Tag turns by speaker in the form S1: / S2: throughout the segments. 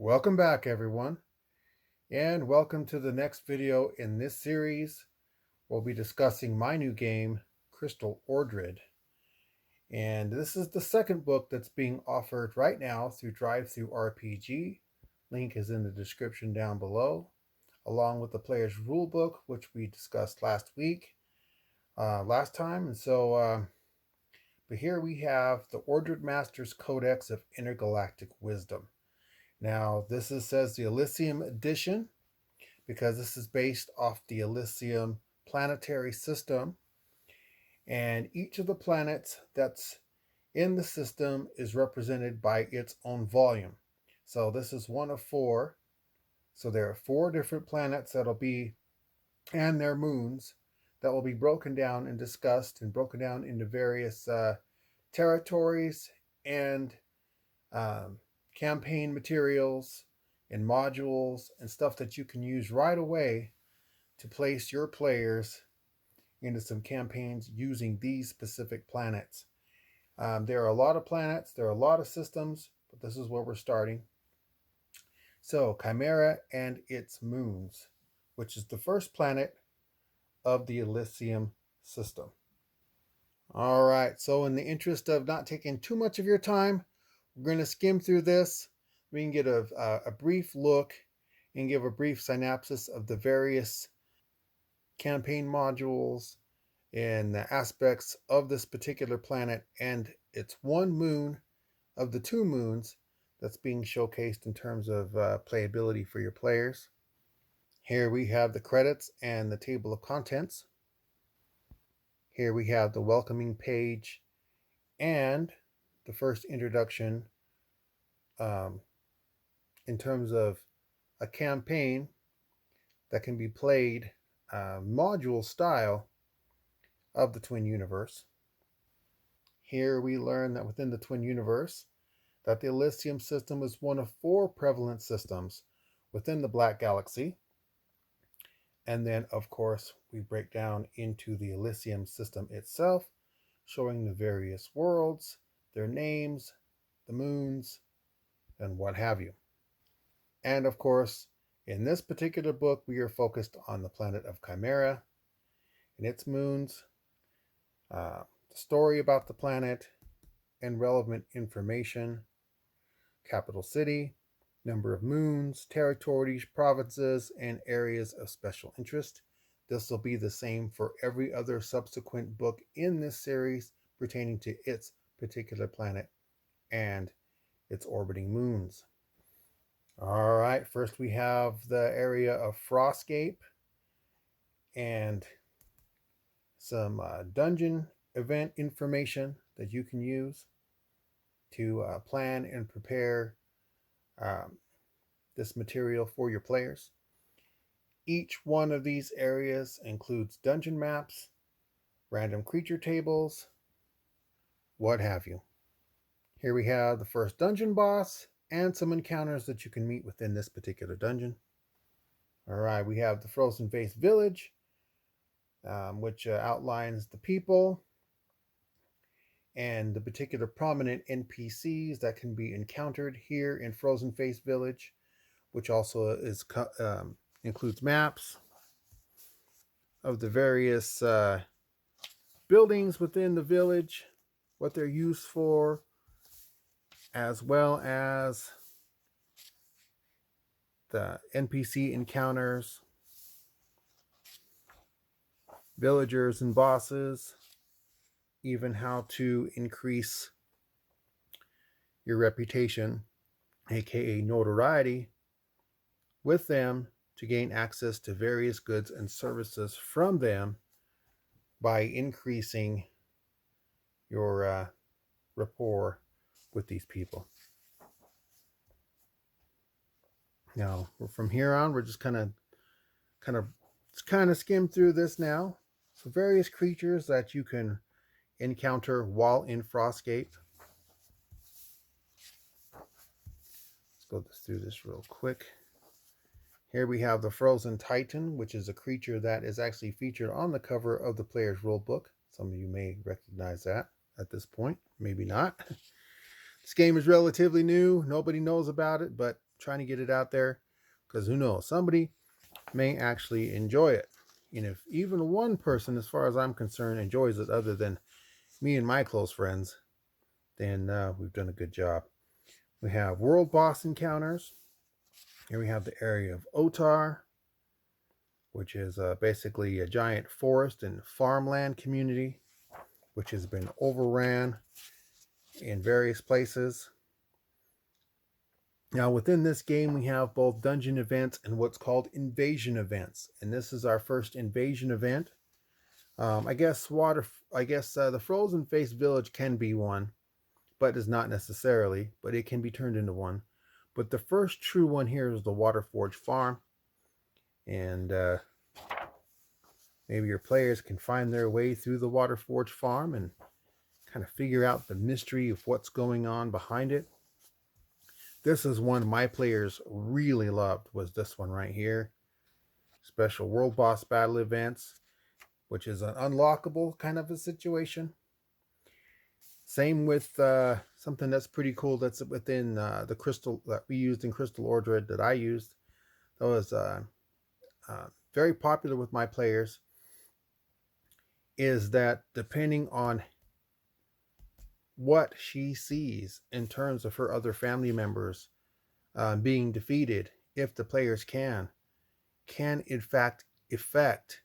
S1: Welcome back, everyone, and welcome to the next video in this series. We'll be discussing my new game, Crystal Ordred. And this is the second book that's being offered right now through DriveThruRPG. Link is in the description down below, along with the player's rulebook, which we discussed last time. But here we have the Ordred Master's Codex of Intergalactic Wisdom. Now, says the Elysium edition because this is based off the Elysium planetary system. And each of the planets that's in the system is represented by its own volume. So this is one of 4. So there are 4 different planets and their moons that will be broken down and discussed and broken down into various territories and campaign materials and modules and stuff that you can use right away to place your players into some campaigns using these specific planets. There are a lot of planets, there are a lot of systems, but this is where we're starting. So, Chimera and its moons, which is the first planet of the Elysium system. All right, so in the interest of not taking too much of your time, we're going to skim through this. We can get a brief look and give a brief synopsis of the various campaign modules and the aspects of this particular planet and its one moon of the 2 moons that's being showcased in terms of playability for your players. Here we have the credits and the table of contents. Here we have the welcoming page and the first introduction in terms of a campaign that can be played module style of the Twin Universe. Here we learn that within the Twin Universe, that the Elysium system is one of 4 prevalent systems within the Black Galaxy. And then, of course, we break down into the Elysium system itself, showing the various worlds, their names, the moons, and what have you. And of course, in this particular book, we are focused on the planet of Chimera and its moons, the story about the planet, and relevant information, capital city, number of moons, territories, provinces, and areas of special interest. This will be the same for every other subsequent book in this series pertaining to its particular planet and its orbiting moons. All right, first we have the area of Frostscape and some dungeon event information that you can use to plan and prepare this material for your players. Each one of these areas includes dungeon maps, random creature tables, what have you. Here we have the first dungeon boss and some encounters that you can meet within this particular dungeon. All right, we have the Frozen Face Village, which outlines the people and the particular prominent NPCs that can be encountered here in Frozen Face Village, which also includes maps of the various buildings within the village, what they're used for, as well as the NPC encounters, villagers and bosses, even how to increase your reputation, aka notoriety, with them to gain access to various goods and services from them by increasing your rapport with these people. Now, from here on, we're just kind of skim through this now. So various creatures that you can encounter while in Frostscape. Let's go through this real quick. Here we have the Frozen Titan, which is a creature that is actually featured on the cover of the player's rulebook. Some of you may recognize that at this point, maybe not. This game is relatively new. Nobody knows about it, but trying to get it out there, because who knows, somebody may actually enjoy it. And if even one person, as far as I'm concerned, enjoys it other than me and my close friends, then we've done a good job. We have world boss encounters. Here we have the area of Otar, which is basically a giant forest and farmland community, which has been overran in various places. Now, within this game, we have both dungeon events and what's called invasion events. And this is our first invasion event. I guess the Frozen Face Village can be one, but is not necessarily, but it can be turned into one. But the first true one here is the Waterforge Farm. And maybe your players can find their way through the Waterforge Farm and kind of figure out the mystery of what's going on behind it. This is one my players really loved, was this one right here. Special World Boss Battle Events, which is an unlockable kind of a situation. Same with something that's pretty cool that's within the crystal that we used in Crystal Ordred that I used. That was very popular with my players, is that depending on what she sees in terms of her other family members being defeated, if the players can in fact affect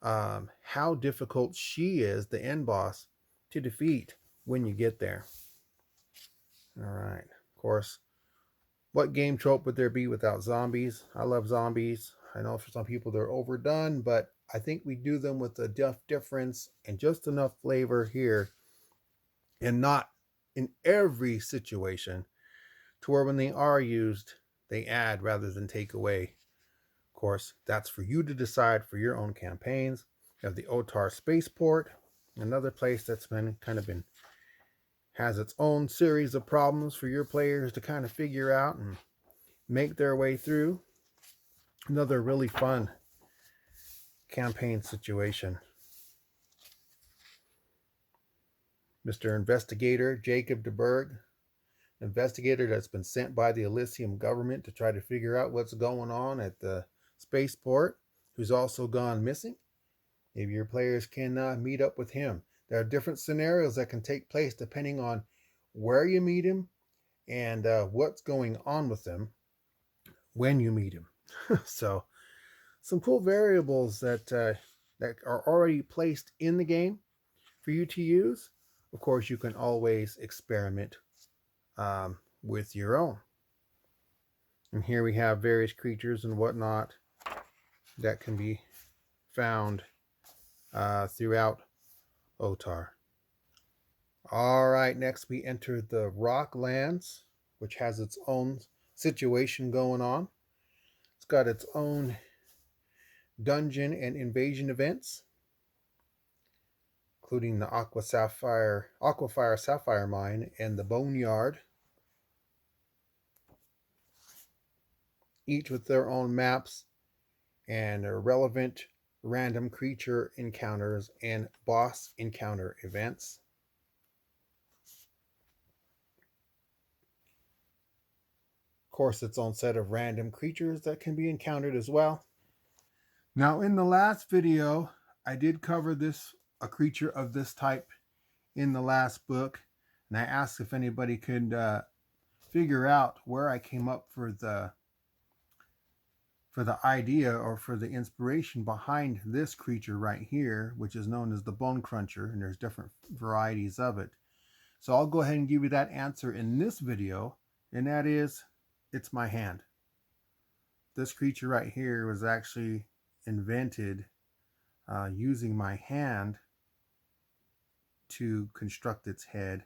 S1: how difficult she is, the end boss, to defeat when you get there. All right. Of course, what game trope would there be without zombies? I love zombies. I know for some people they're overdone, but I think we do them with a difference and just enough flavor here, and not in every situation, to where when they are used, they add rather than take away. Of course, that's for you to decide for your own campaigns. You have the Otar Spaceport, another place that's has its own series of problems for your players to kind of figure out and make their way through. Another really fun campaign situation. Mr. Investigator Jacob DeBerg, investigator that's been sent by the Elysium government to try to figure out what's going on at the spaceport, who's also gone missing. Maybe your players can meet up with him. There are different scenarios that can take place depending on where you meet him and what's going on with them when you meet him. So some cool variables that are already placed in the game for you to use. Of course, you can always experiment with your own. And here we have various creatures and whatnot that can be found throughout Otar. All right, next we enter the Rocklands, which has its own situation going on. It's got its own dungeon and invasion events, including the Aquafire Sapphire Mine and the Boneyard, each with their own maps and relevant random creature encounters and boss encounter events. Of course, its own set of random creatures that can be encountered as well. Now, in the last video, I did cover a creature of this type in the last book, and I asked if anybody could figure out where I came up for the idea or for the inspiration behind this creature right here, which is known as the Bone Cruncher, and there's different varieties of it. So I'll go ahead and give you that answer in this video, and that is, it's my hand. This creature right here was actually invented using my hand to construct its head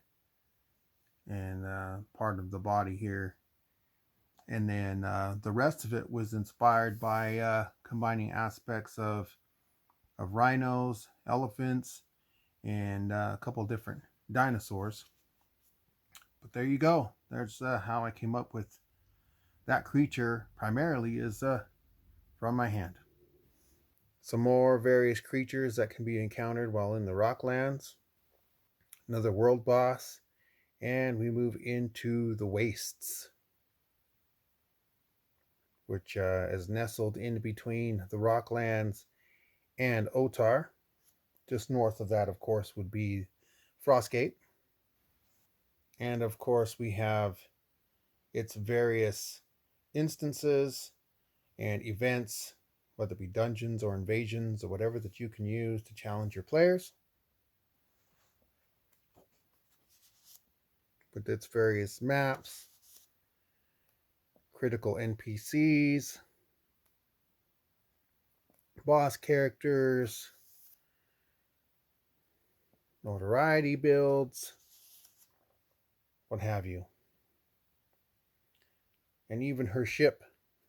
S1: and part of the body here. And then the rest of it was inspired by combining aspects of rhinos, elephants, and a couple different dinosaurs. But there you go. There's how I came up with that creature. Primarily is from my hand. Some more various creatures that can be encountered while in the Rocklands. Another world boss. And we move into the wastes. which is nestled in between the Rocklands and Otar. Just north of that, of course, would be Frostgate. And of course, we have its various instances and events, whether it be dungeons or invasions or whatever that you can use to challenge your players. With its various maps, critical NPCs, boss characters, notoriety builds, what have you. And even her ship,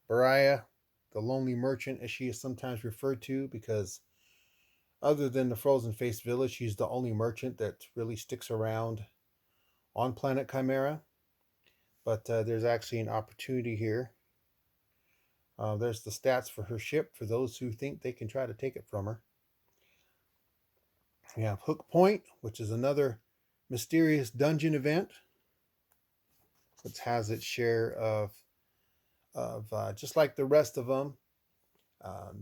S1: Bariah, the Lonely Merchant, as she is sometimes referred to, because other than the Frozen Face Village, she's the only merchant that really sticks around on planet Chimera. But there's actually an opportunity here. There's the stats for her ship for those who think they can try to take it from her. We have Hook Point, which is another mysterious dungeon event, which has its share of just like the rest of them,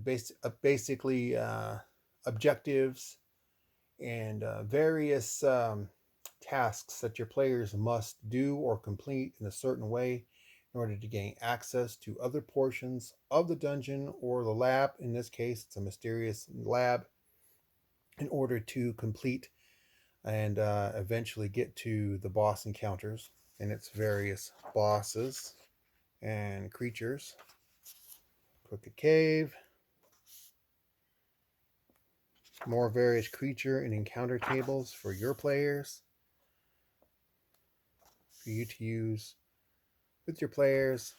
S1: basically objectives and various tasks that your players must do or complete in a certain way in order to gain access to other portions of the dungeon or the lab. In this case, it's a mysterious lab, in order to complete and eventually get to the boss encounters and its various bosses and creatures. Crooked Cave, more various creature and encounter tables for your players, for you to use with your players.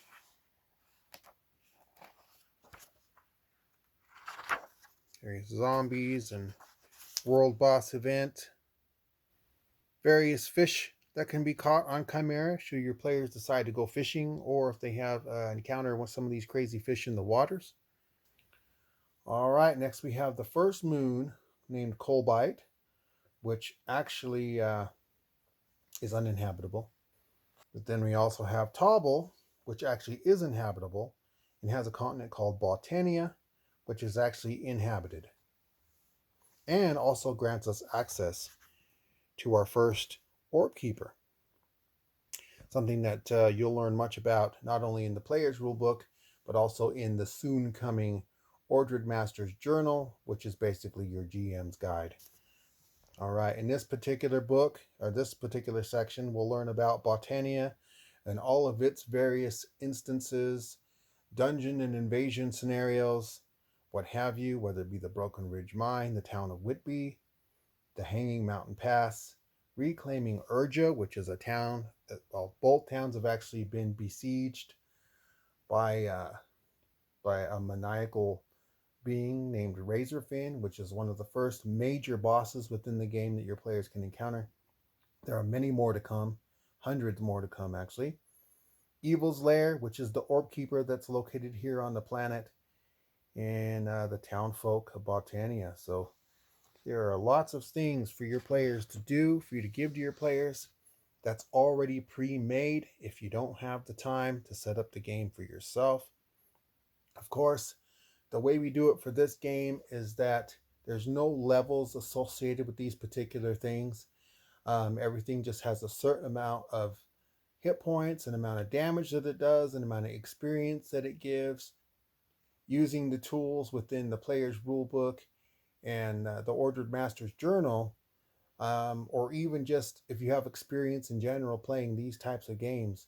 S1: Various zombies and world boss event. Various fish that can be caught on Chimera should your players decide to go fishing, or if they have an encounter with some of these crazy fish in the waters. All right, next we have the first moon named Colbite, which actually is uninhabitable. But then we also have Tauble, which actually is inhabitable and has a continent called Botania, which is actually inhabited, and also grants us access to our first Orc Keeper. Something that you'll learn much about not only in the player's rulebook, but also in the soon coming Ordred Master's Journal, which is basically your GM's guide. All right, in this particular book, or this particular section, we'll learn about Botania and all of its various instances, dungeon and invasion scenarios, what have you, whether it be the Broken Ridge Mine, the town of Whitby, the Hanging Mountain Pass, reclaiming Urja, which is a town that, well, both towns have actually been besieged by a maniacal being named Razorfin, which is one of the first major bosses within the game that your players can encounter. There are many more to come, hundreds more to come actually. Evil's Lair, which is the Orb Keeper that's located here on the planet, and the townfolk of Botania. So there are lots of things for your players to do, for you to give to your players, that's already pre-made if you don't have the time to set up the game for yourself. Of course, the way we do it for this game is that there's no levels associated with these particular things. Everything just has a certain amount of hit points, an amount of damage that it does, an amount of experience that it gives. Using the tools within the player's rulebook and the Ordered Master's Journal, or even just if you have experience in general playing these types of games,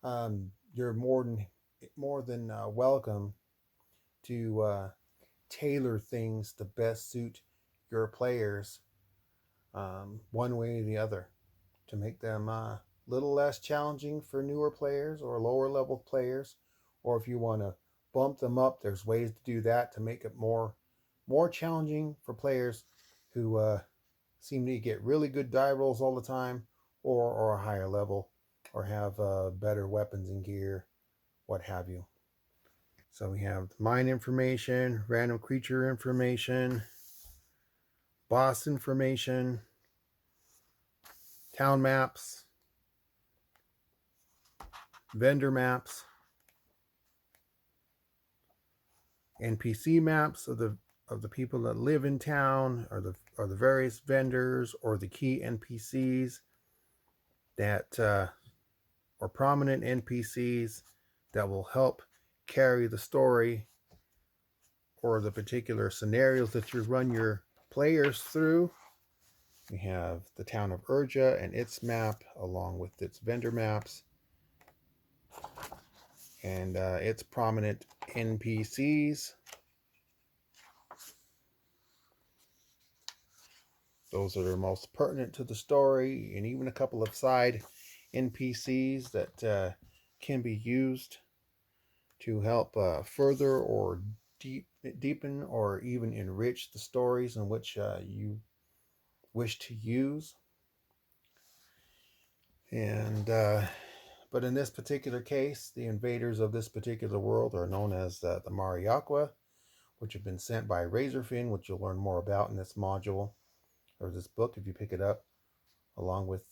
S1: you're more than welcome to tailor things to best suit your players, one way or the other, to make them a little less challenging for newer players or lower level players. Or if you want to bump them up, there's ways to do that to make it more challenging for players who seem to get really good die rolls all the time, or a higher level, or have better weapons and gear, what have you. So we have mine information, random creature information, boss information, town maps, vendor maps, NPC maps of the people that live in town, or the various vendors, or the key NPCs that or prominent NPCs that will help carry the story or the particular scenarios that you run your players through. We have the town of Urja and its map, along with its vendor maps and its prominent NPCs. Those that are most pertinent to the story, and even a couple of side NPCs that can be used to help further or deepen or even enrich the stories in which you wish to use. And but in this particular case, the invaders of this particular world are known as the Mariaqua, which have been sent by Razorfin, which you'll learn more about in this module or this book if you pick it up, along with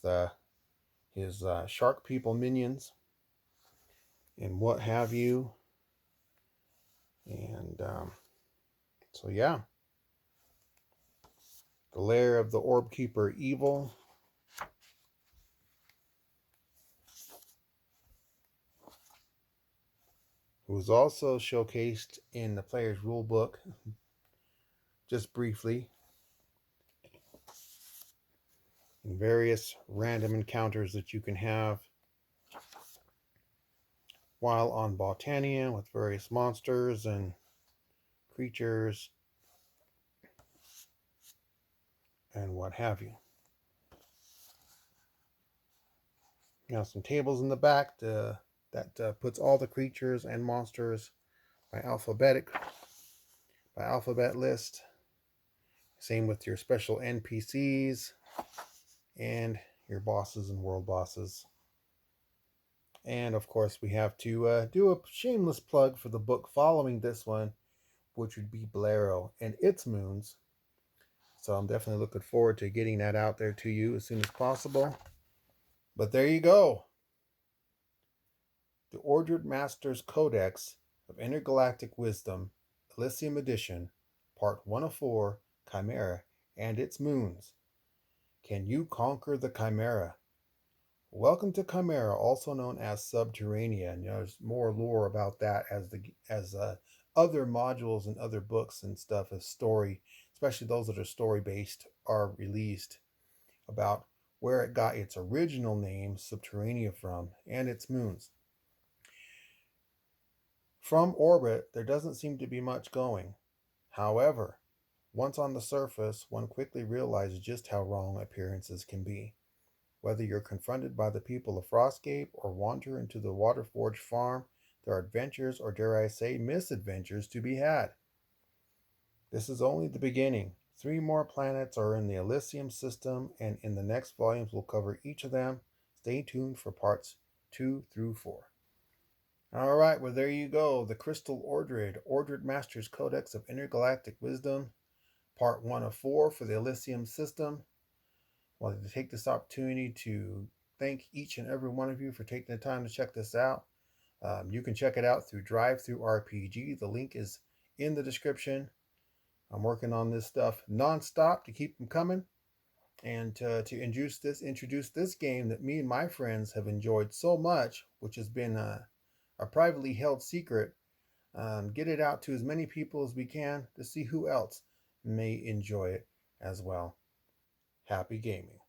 S1: his shark people minions and what have you. And so yeah, the lair of the Orb Keeper Evil. It was also showcased in the player's rulebook, just briefly, in various random encounters that you can have while on Botania with various monsters and creatures and what have you. Now some tables in the back that puts all the creatures and monsters by alphabet list. Same with your special NPCs and your bosses and world bosses. And of course, we have to do a shameless plug for the book following this one, which would be Bolero and its moons. So I'm definitely looking forward to getting that out there to you as soon as possible. But there you go. The Ordred Master's Codex of Intergalactic Wisdom, Elysium Edition, Part 1 of 4, Chimera and its Moons. Can you conquer the Chimera? Welcome to Chimera, also known as Subterranea. And there's more lore about that as other modules and other books and stuff as story, especially those that are story-based, are released, about where it got its original name, Subterranea, from, and its moons. From orbit, there doesn't seem to be much going. However, once on the surface, one quickly realizes just how wrong appearances can be. Whether you're confronted by the people of Frostgate or wander into the Waterforge farm, there are adventures, or dare I say, misadventures to be had. This is only the beginning. 3 more planets are in the Elysium system, and in the next volumes we'll cover each of them. Stay tuned for parts 2 through 4. All right, well, there you go. The Crystal Ordred, Ordred Master's Codex of Intergalactic Wisdom, Part 1 of 4 for the Elysium system. I wanted to take this opportunity to thank each and every one of you for taking the time to check this out. You can check it out through DriveThruRPG. The link is in the description. I'm working on this stuff nonstop to keep them coming, and to introduce this game that me and my friends have enjoyed so much, which has been a privately held secret. Get it out to as many people as we can to see who else may enjoy it as well. Happy gaming.